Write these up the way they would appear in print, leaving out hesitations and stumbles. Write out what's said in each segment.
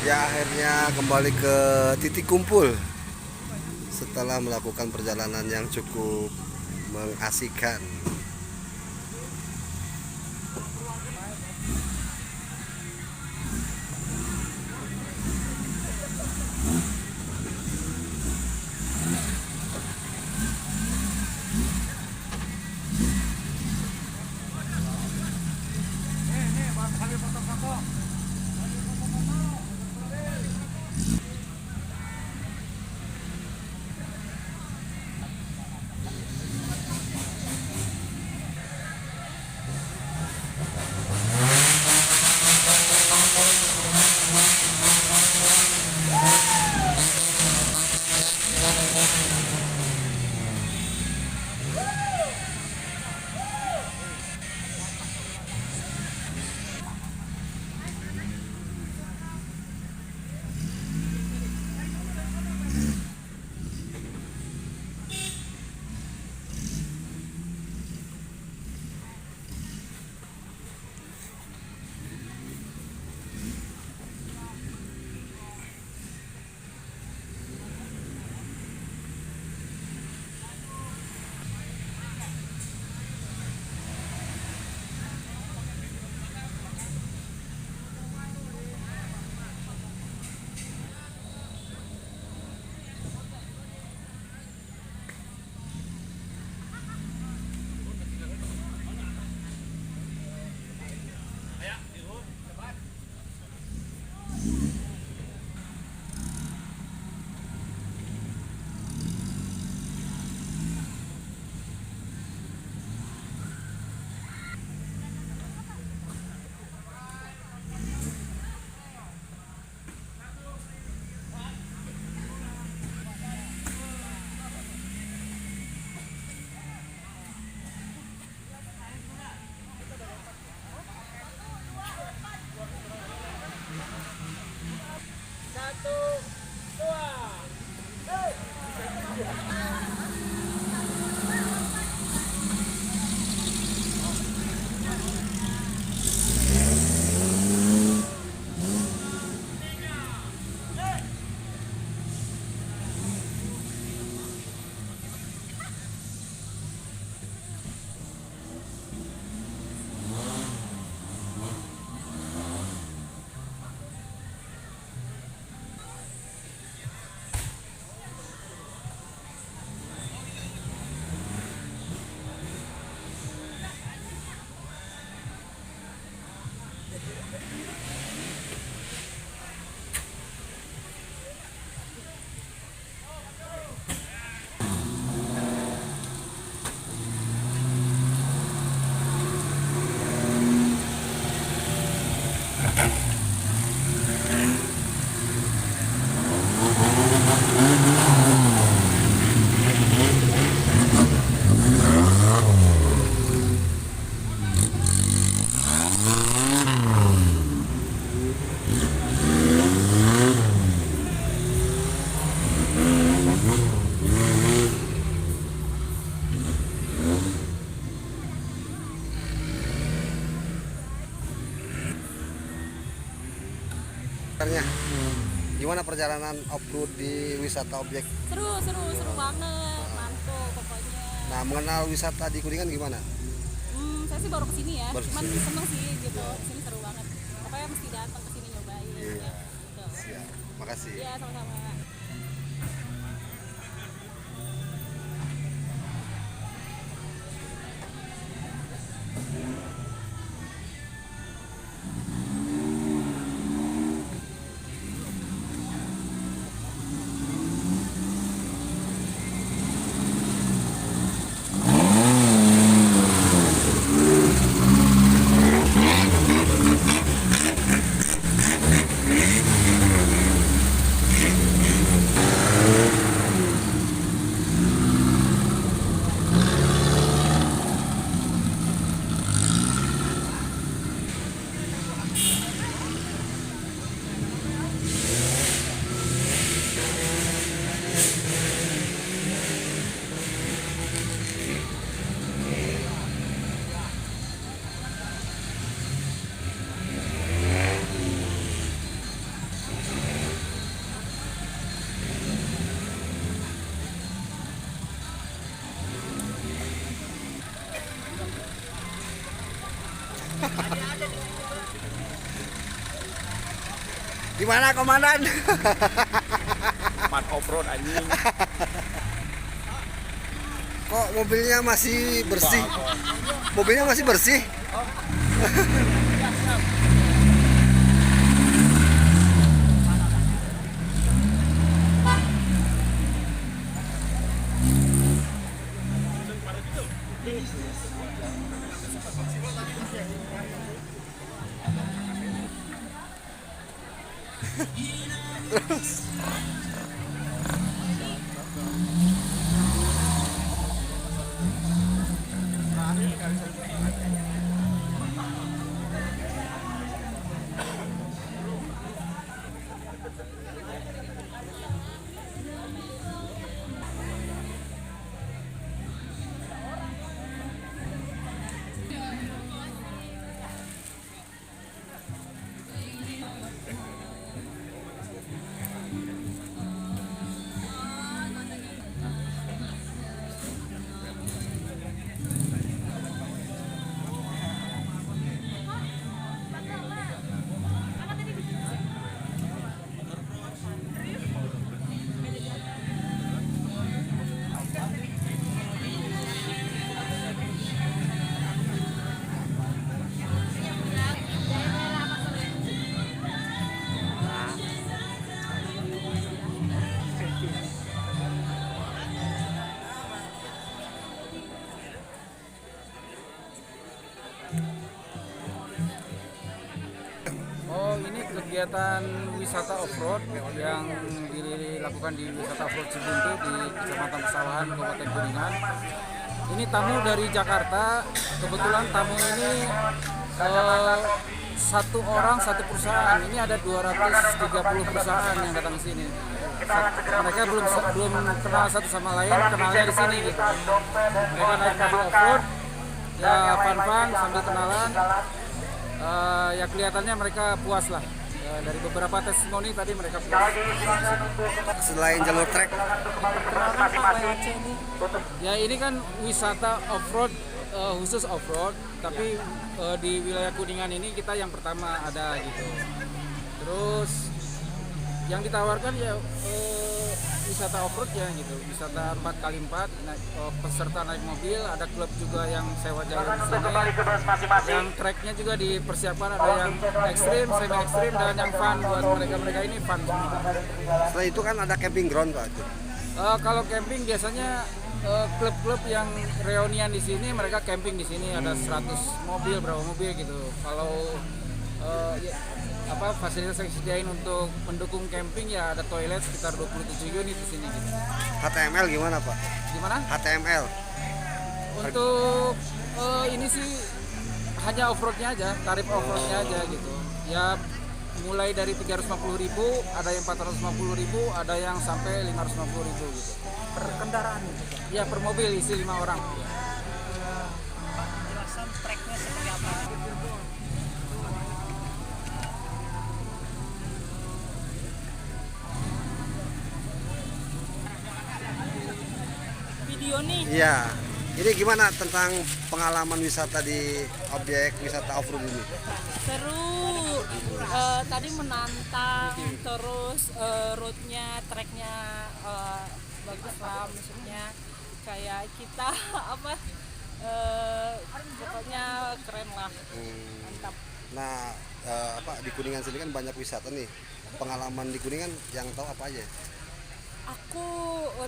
Ya akhirnya kembali ke titik kumpul setelah melakukan perjalanan yang cukup mengasihkan. Gimana perjalanan off-road di wisata objek? Seru banget, mantul pokoknya. Nah, mengenal wisata di Kuningan gimana? Saya sih baru kesini ya, Baru cuman kesini. seneng sih gitu. Kesini seru banget. Pokoknya mesti datang kesini nyobain. Iya. Ya, gitu. Siap. Makasih. Iya, sama-sama. Gimana komandan? Part off-road anjing. Kok mobilnya masih bersih? Mobilnya masih bersih? Oh, ini kegiatan wisata off-road yang dilakukan di wisata off-road Cibuntu di Kecamatan Pesawahan, Kabupaten Kuningan. Ini tamu dari Jakarta. Kebetulan tamu ini satu orang satu perusahaan. Ini ada 230 perusahaan yang datang ke sini. Mereka belum kenal satu sama lain, kenalnya di sini gitu. Mereka naik mobil off-road, ya fun-fun sambil kenalan. Ya kelihatannya mereka puas lah. Dari beberapa testimoni tadi mereka puas. Selain jalur trek, Ya ini kan wisata off-road, khusus off-road, tapi di wilayah Kuningan ini kita yang pertama ada gitu. Terus yang ditawarkan ya wisata off-road ya gitu, wisata 4x4, peserta naik mobil, ada klub juga yang sewa jalur di sini. Yang treknya juga dipersiapkan, ada yang ekstrim, semi ekstrim, dan yang fun buat mereka ini fun semua. setelah itu kan ada camping ground Pak. Kalau camping biasanya klub-klub yang reunian di sini mereka camping di sini ada 100 mobil, berapa mobil gitu. Kalau fasilitas yang disediain untuk mendukung camping ya ada toilet sekitar 27 unit di sini gitu. HTML gimana Pak? Gimana? HTML Untuk ini sih hanya off-roadnya aja, tarif off-roadnya aja gitu. Ya mulai dari 350.000, ada yang 450.000, ada yang sampai 550.000 gitu. Per kendaraan gitu. Ya per mobil isi 5 orang. Jelasan treknya seperti apa? Video nih. Iya. Ini gimana tentang pengalaman wisata di objek wisata off-road ini? Seru. Tadi menantang, terus roadnya, treknya bagus lah, maksudnya kayak kita pokoknya keren lah, mantap. Nah, di Kuningan sini kan banyak wisata nih. Pengalaman di Kuningan yang tahu apa aja? Aku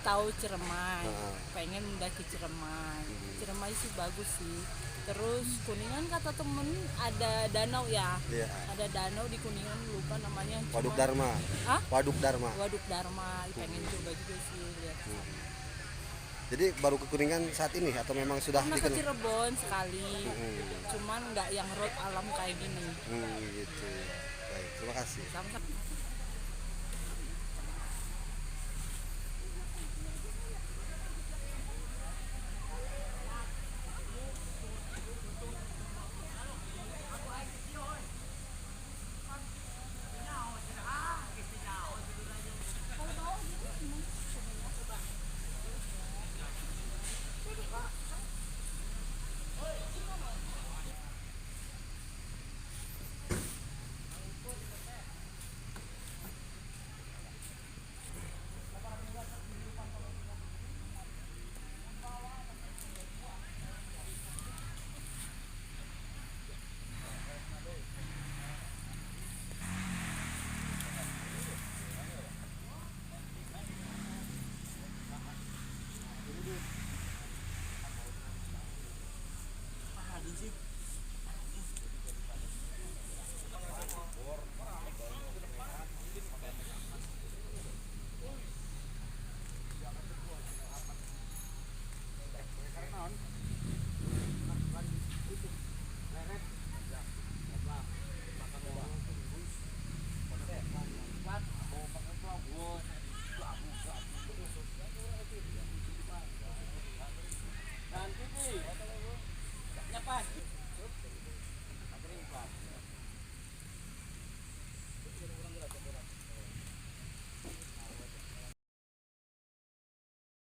tahu Ciremai, Heeh. pengen mendaki Ciremai. Ciremai sih bagus sih. Terus Kuningan kata temen ada danau ya, Iya. ada danau di Kuningan, lupa namanya. Waduk Cuma- Dharma. Hah? Waduk Dharma. Waduk Dharma, pengen coba juga sih lihat. Jadi baru ke Kuningan saat ini atau memang sudah Pernah ke dikenal? Cirebon sekali, cuman nggak yang road alam kayak gini. Gitu. Baik, terima kasih. Sama-sama.